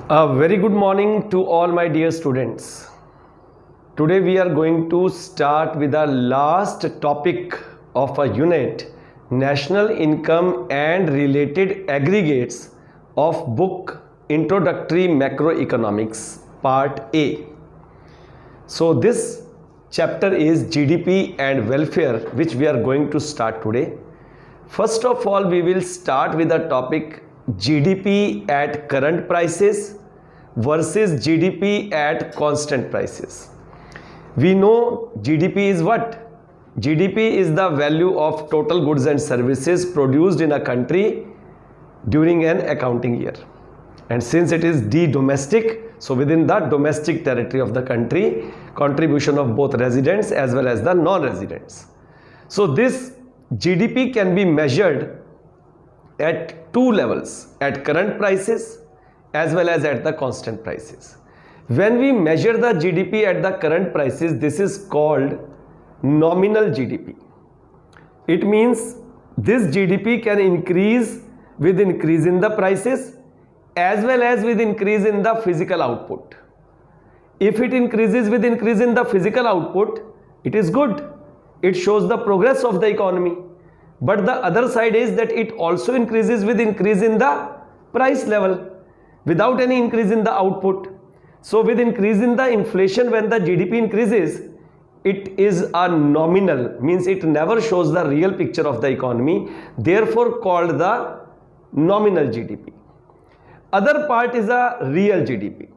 A very good morning to all my dear students. Today we are going to start with the last topic of a unit, National Income and Related Aggregates of book Introductory Macroeconomics Part A. So this chapter is GDP and welfare, which we are going to start today. First of all, we will start with the topic GDP at current prices versus GDP at constant prices. We know GDP is what? GDP is the value of total goods and services produced in a country during an accounting year. And since it is de-domestic, so within the domestic territory of the country, contribution of both residents as well as the non-residents. So this GDP can be measured at two levels, at current prices as well as at the constant prices. When we measure the GDP at the current prices, this is called nominal GDP. It means this GDP can increase with increase in the prices as well as with increase in the physical output. If it increases with increase in the physical output, it is good. It shows the progress of the economy. But the other side is that it also increases with increase in the price level without any increase in the output. So with increase in the inflation, when the GDP increases, it is a nominal, means it never shows the real picture of the economy, therefore called the nominal GDP. Other part is a real GDP.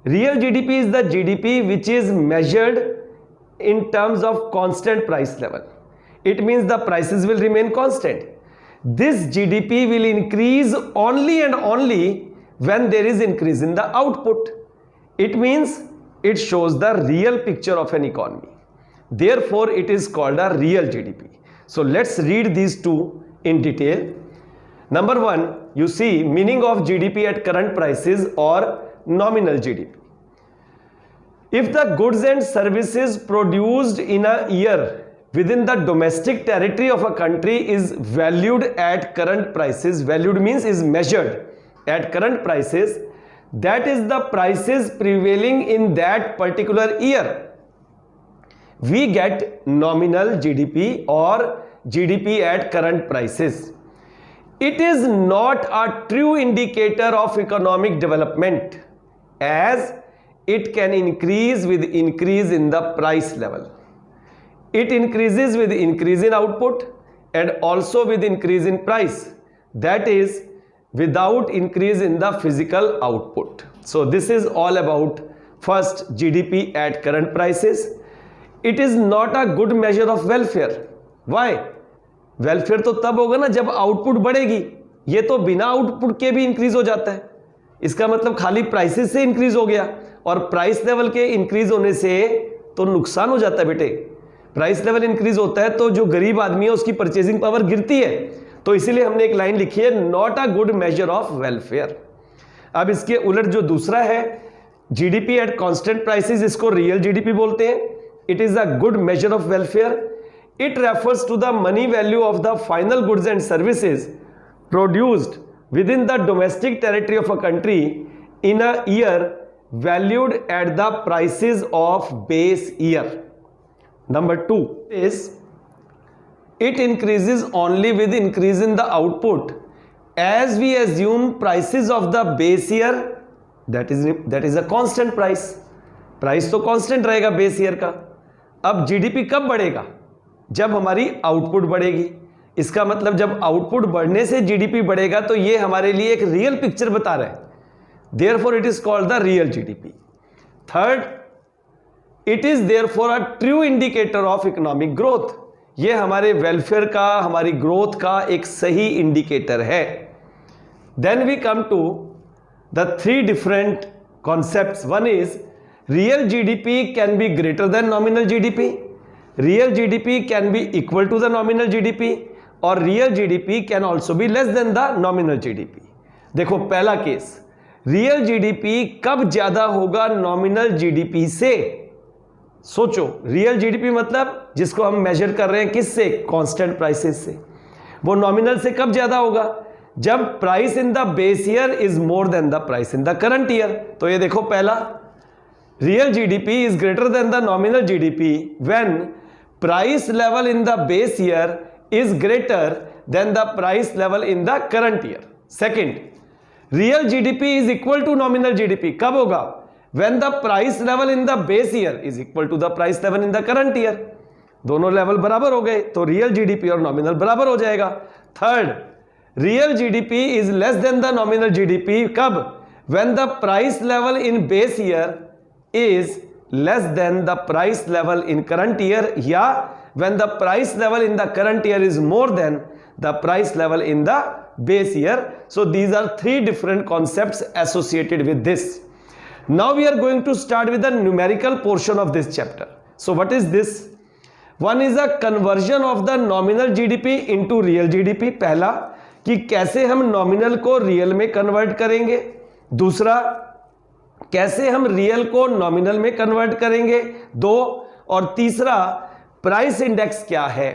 Real GDP is the GDP which is measured in terms of constant price level. It means the prices will remain constant. This GDP will increase only and only when there is increase in the output. It means it shows the real picture of an economy. Therefore, it is called a real GDP. So let's read these two in detail. Number one, you see meaning of GDP at current prices or nominal GDP. If the goods and services produced in a year within the domestic territory of a country is valued at current prices, valued means is measured at current prices, that is the prices prevailing in that particular year, we get nominal GDP or GDP at current prices. It is not a true indicator of economic development as it can increase with increase in the price level. It increases with increase in output and also with increase in price, that is without increase in the physical output. So this is all about first GDP at current prices. It is not a good measure of welfare. Why? Welfare तो तब होगा ना जब output बढ़ेगी. ये तो बिना output के भी इंक्रीज हो जाता है. इसका मतलब खाली प्राइसेस से इंक्रीज हो गया और प्राइस लेवल के इंक्रीज होने से तो नुकसान हो जाता है बेटे. प्राइस लेवल इंक्रीज होता है तो जो गरीब आदमी है उसकी परचेजिंग पावर गिरती है. तो इसीलिए हमने एक लाइन लिखी है, not a good measure of welfare. अब इसके उलट जो दूसरा है जीडीपी एट कांस्टेंट प्राइसेस, इसको रियल जीडीपी बोलते हैं. It is a good measure of welfare. It refers to the money value of the final goods and services produced within the domestic territory of a country in a year valued at the prices of base year. Number two is it increases only with increase in the output as we assume prices of the base year that is a constant price. Price तो constant रहेगा base year का. अब GDP कब बढ़ेगा? जब हमारी output बढ़ेगी. इसका मतलब जब आउटपुट बढ़ने से जीडीपी बढ़ेगा तो ये हमारे लिए एक रियल पिक्चर बता रहा है. Therefore it is called the real GDP. Third, it is therefore a true indicator of economic growth. ये हमारे वेलफेयर का, हमारी ग्रोथ का एक सही इंडिकेटर है. Then we come to the three different concepts. One is real GDP can be greater than nominal GDP, real GDP can be equal to the nominal GDP और real GDP can also be less than the nominal GDP. देखो पहला case, real GDP कब ज्यादा होगा nominal GDP से? सोचो, real GDP मतलब जिसको हम मेजर कर रहे हैं किससे? कांस्टेंट प्राइसेस से. वो नॉमिनल से कब ज्यादा होगा? जब price in the base year is more than the price in the current year. तो ये देखो पहला, real GDP is greater than the nominal GDP when price level in the base year is greater than the price level in the current year. Second, real GDP is equal to nominal GDP कब होगा? When the price level in the base year is equal to the price level in the current year. दोनों level बराबर हो गए तो real GDP और nominal बराबर हो जाएगा। Third, real GDP is less than the nominal GDP कब? When the price level in base year is less than the price level in current year, या when the price level in the current year is more than the price level in the base year. So these are three different concepts associated with this. Now we are going to start with the numerical portion of this chapter. So what is this? One is a conversion of the nominal GDP into real GDP. पहला कि कैसे हम nominal को real में convert करेंगे, दूसरा कैसे हम रियल को नॉमिनल में कन्वर्ट करेंगे, दो, और तीसरा प्राइस इंडेक्स क्या है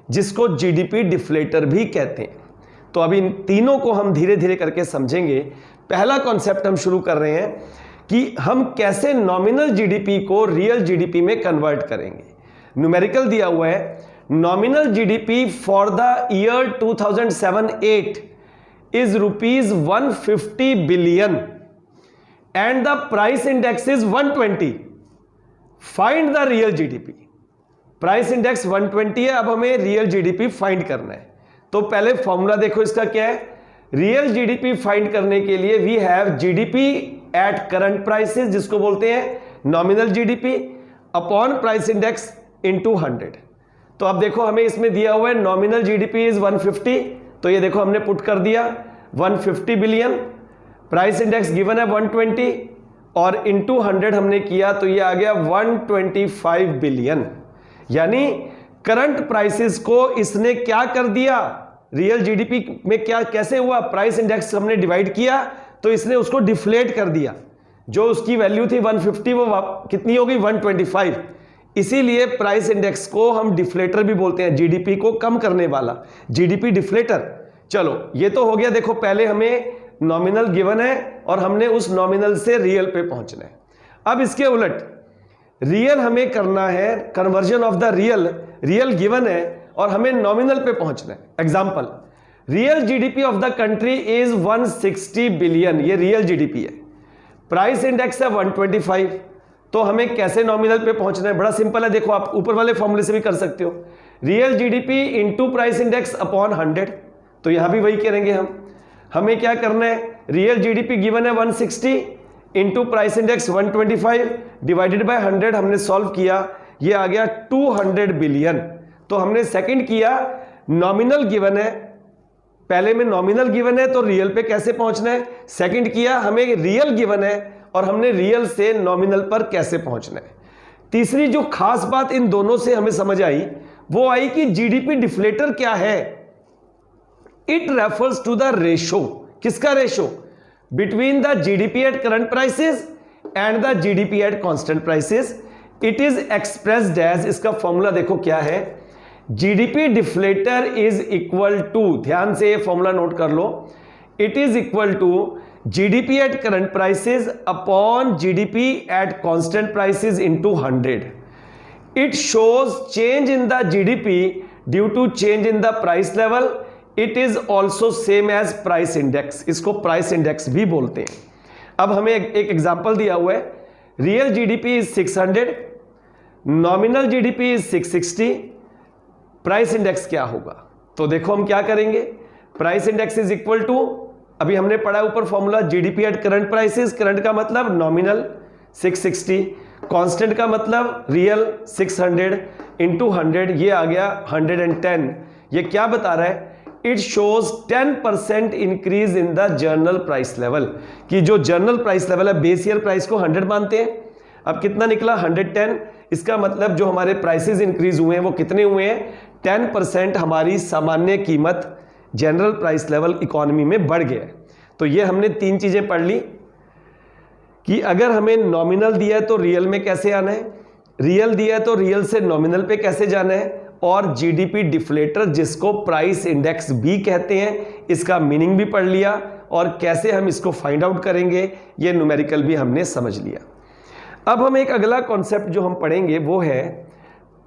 जिसको जीडीपी डिफ्लेटर भी कहते हैं। तो अभी इन तीनों को हम धीरे धीरे करके समझेंगे। पहला कॉन्सेप्ट हम शुरू कर रहे हैं कि हम कैसे नॉमिनल जीडीपी को रियल जीडीपी में कन्वर्ट करेंगे। न्यूमेरिकल दिया हुआ है, nominal GDP for the year 2007-8 is ₹150 billion and the price index is 120। Find the real GDP. Price index 120 है, अब हमें रियल जीडीपी फाइंड करना है। तो पहले फॉर्मूला देखो इसका क्या है। रियल जीडीपी फाइंड करने के लिए we have GDP at current prices, जिसको बोलते हैं nominal GDP, upon price index into 100। तो अब देखो हमें इसमें दिया हुआ है नॉमिनल जीडीपी इज 150, तो ये देखो हमने पुट कर दिया 150 बिलियन, प्राइस इंडेक्स गिवन है 120 और इनटू 100 हमने किया तो ये आ गया 125 बिलियन। यानी करंट प्राइसेस को इसने क्या कर दिया, रियल जीडीपी में क्या कैसे हुआ, प्राइस इंडेक्स हमने डिवाइड किया तो इसने उसको डिफ्लेट कर दिया। जो उसकी वैल्यू थी 150 वो कितनी हो गई 125। इसीलिए प्राइस इंडेक्स को हम डिफ्लेटर भी बोलते हैं, जीडीपी को कम करने वाला, जीडीपी डिफ्लेटर। चलो ये तो हो गया। देखो पहले हमें नॉमिनल गिवन है और हमने उस नॉमिनल से रियल पे पहुंचना है। अब इसके उलट रियल हमें करना है, conversion of the real. Real given है और हमें नॉमिनल पे पहुंचना है। Example, real GDP of the country is 160 billion, ये रियल जीडीपी है, प्राइस इंडेक्स है 125। तो हमें कैसे नॉमिनल पे पहुंचना है? बड़ा सिंपल है, देखो आप ऊपर वाले फॉर्मूले से भी कर सकते हो, real GDP into price index upon 100। तो यहां भी वही करेंगे हम। हमें क्या करना है, रियल जीडीपी गिवन है 160 into price index 125 divided by 100 हमने सॉल्व किया, ये आ गया 200 बिलियन। तो हमने सेकंड किया, नॉमिनल गिवन है, पहले में नॉमिनल गिवन है तो रियल पे कैसे पहुंचना है, सेकंड किया हमें रियल गिवन है और हमने रियल से नॉमिनल पर कैसे पहुंचना है। तीसरी जो खास बात इन दोनों से हमें समझ आई वो आई कि जीडीपी डिफ्लेटर क्या है। It refers to the ratio, किसका ratio, between the GDP at current prices and the GDP at constant prices. It is expressed as, इसका फॉर्मूला देखो क्या है, GDP deflator is equal to, ध्यान से ये फॉर्मूला नोट कर लो, it is equal to GDP at current prices upon GDP at constant prices into 100। It shows change in the GDP due to change in the price level. It is also same as price index, इसको price index भी बोलते हैं। अब हमें एक example दिया हुआ है, real GDP is 600, nominal GDP is 660, price index क्या होगा। तो देखो हम क्या करेंगे, price index is equal to, अभी हमने पढ़ा ऊपर formula, GDP at current prices, current का मतलब नॉमिनल 660, कांस्टेंट का मतलब रियल 600 इंटू 100, ये आ गया 110। ये क्या बता रहा है, it shows 10% increase in the journal price level, कि जो जर्नल प्राइस लेवल है, बेस ईयर प्राइस को 100 मानते हैं, अब कितना निकला 110। इसका मतलब जो हमारे प्राइसेस इंक्रीज हुए हैं वो कितने हुए हैं, 10% हमारी सामान्य कीमत जनरल प्राइस लेवल इकोनॉमी में बढ़ गया है। तो ये हमने तीन चीजें पढ़ ली कि अगर हमें नॉमिनल दिया है तो रियल में कैसे आना है, रियल दिया है तो रियल से नॉमिनल पे कैसे जाना है, और जीडीपी डिफ्लेटर, जिसको प्राइस इंडेक्स भी कहते हैं, इसका मीनिंग भी पढ़ लिया और कैसे हम इसको फाइंड आउट करेंगे ये न्यूमेरिकल भी हमने समझ लिया। अब हम एक अगला कॉन्सेप्ट जो हम पढ़ेंगे वो है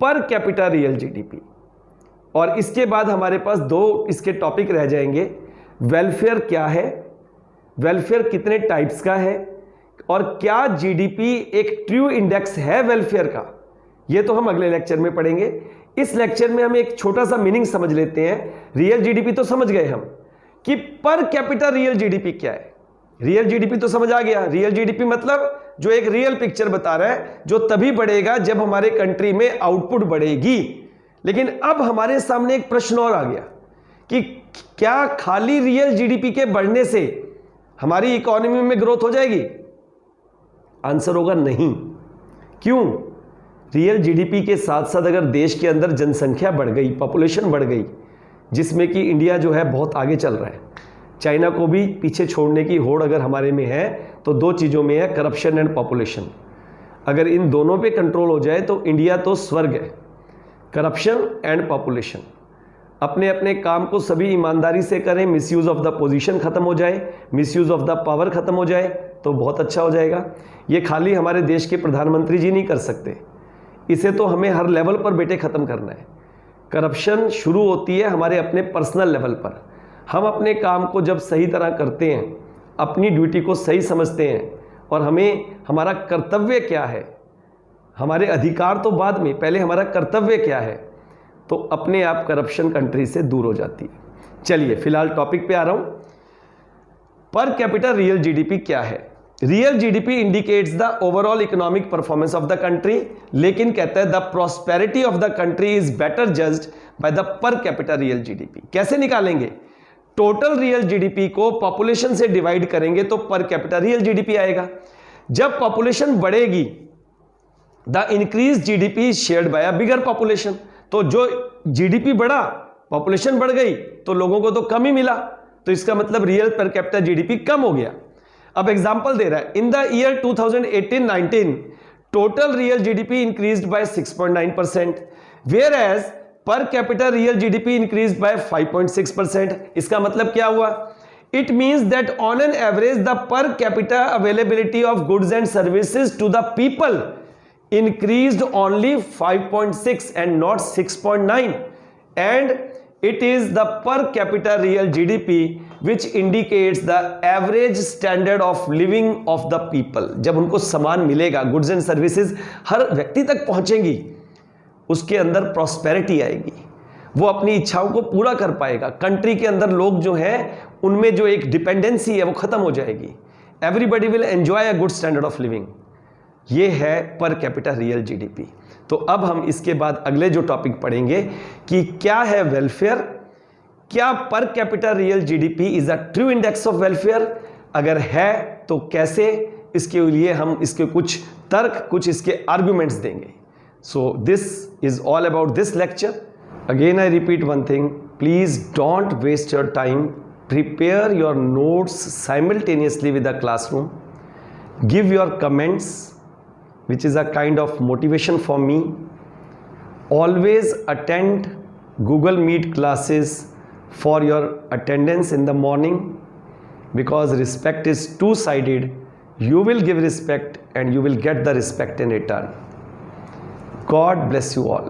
पर कैपिटा रियल जीडीपी, और इसके बाद हमारे पास दो इसके टॉपिक रह जाएंगे। वेलफेयर क्या है, वेलफेयर कितने टाइप्स का है, और क्या जीडीपी एक ट्रू इंडेक्स है वेलफेयर का, ये तो हम अगले लेक्चर में पढ़ेंगे। इस लेक्चर में हम एक छोटा सा मीनिंग समझ लेते हैं। रियल जीडीपी तो समझ गए हम कि पर कैपिटा रियल जीडीपी क्या है। रियल जीडीपी तो समझ आ गया। रियल जीडीपी मतलब जो एक रियल पिक्चर बता रहा है, जो तभी बढ़ेगा जब हमारे कंट्री में आउटपुट बढ़ेगी। लेकिन अब हमारे सामने एक प्रश्न और आ गया कि क्या खाली रियल जीडीपी के बढ़ने से हमारी इकोनॉमी में ग्रोथ हो जाएगी? आंसर होगा नहीं। क्यों? रियल जीडीपी के साथ साथ अगर देश के अंदर जनसंख्या बढ़ गई, पॉपुलेशन बढ़ गई, जिसमें कि इंडिया जो है बहुत आगे चल रहा है, चाइना को भी पीछे छोड़ने की होड़ अगर हमारे में है, तो दो चीज़ों में है, करप्शन एंड पॉपुलेशन। अगर इन दोनों पे कंट्रोल हो जाए तो इंडिया तो स्वर्ग है। करप्शन एंड पॉपुलेशन, अपने अपने काम को सभी ईमानदारी से करें, मिसयूज ऑफ द पोजीशन खत्म हो जाए, मिसयूज ऑफ द पावर खत्म हो जाए तो बहुत अच्छा हो जाएगा। ये खाली हमारे देश के प्रधानमंत्री जी नहीं कर सकते, इसे तो हमें हर लेवल पर बेटे खत्म करना है। करप्शन शुरू होती है हमारे अपने पर्सनल लेवल पर। हम अपने काम को जब सही तरह करते हैं, अपनी ड्यूटी को सही समझते हैं, और हमें हमारा कर्तव्य क्या है, हमारे अधिकार तो बाद में, पहले हमारा कर्तव्य क्या है, तो अपने आप करप्शन कंट्री से दूर हो जाती है। चलिए फिलहाल टॉपिक पे आ रहा हूं। पर कैपिटा रियल जीडीपी क्या है? Real GDP indicates the overall economic performance of the country, लेकिन कहता है the prosperity of the country is better judged by the per capita real GDP. कैसे निकालेंगे? टोटल रियल जीडीपी को पॉपुलेशन से divide करेंगे तो पर कैपिटा रियल जीडीपी आएगा। जब पॉपुलेशन बढ़ेगी, the increase GDP shared by a bigger population, तो जो जीडीपी बढ़ा, पॉपुलेशन बढ़ गई तो लोगों को तो कम ही मिला, तो इसका मतलब रियल पर कैपिटा जीडीपी कम हो गया। अब एग्जांपल दे रहा है, in the year 2018-19 total real GDP increased by 6.9%, where as per capita real GDP increased by 5.6%। इसका मतलब क्या हुआ? It means that on an average the per capita availability of goods and services to the people increased only 5.6 and not 6.9, and it is the per capita real GDP which indicates the average standard of living of the people। जब उनको सामान मिलेगा, goods and services हर व्यक्ति तक पहुंचेंगी, उसके अंदर prosperity आएगी, वो अपनी इच्छाओं को पूरा कर पाएगा। कंट्री के अंदर लोग जो हैं उनमें जो एक डिपेंडेंसी है वो खत्म हो जाएगी। Everybody will enjoy a good standard of living. ये है पर कैपिटा रियल जीडीपी। तो अब हम इसके बाद अगले जो टॉपिक पढ़ेंगे कि क्या है वेलफेयर, क्या पर capita real GDP is a true index of welfare, अगर है तो कैसे, इसके लिए हम इसके कुछ तर्क, कुछ इसके आर्गुमेंट्स देंगे। So this is all about this lecture. Again I repeat one thing, please don't waste your time, prepare your notes simultaneously with the classroom, give your comments which is a kind of motivation for me. Always attend Google Meet classes for your attendance in the morning, because respect is two-sided. You will give respect and you will get the respect in return. God bless you all.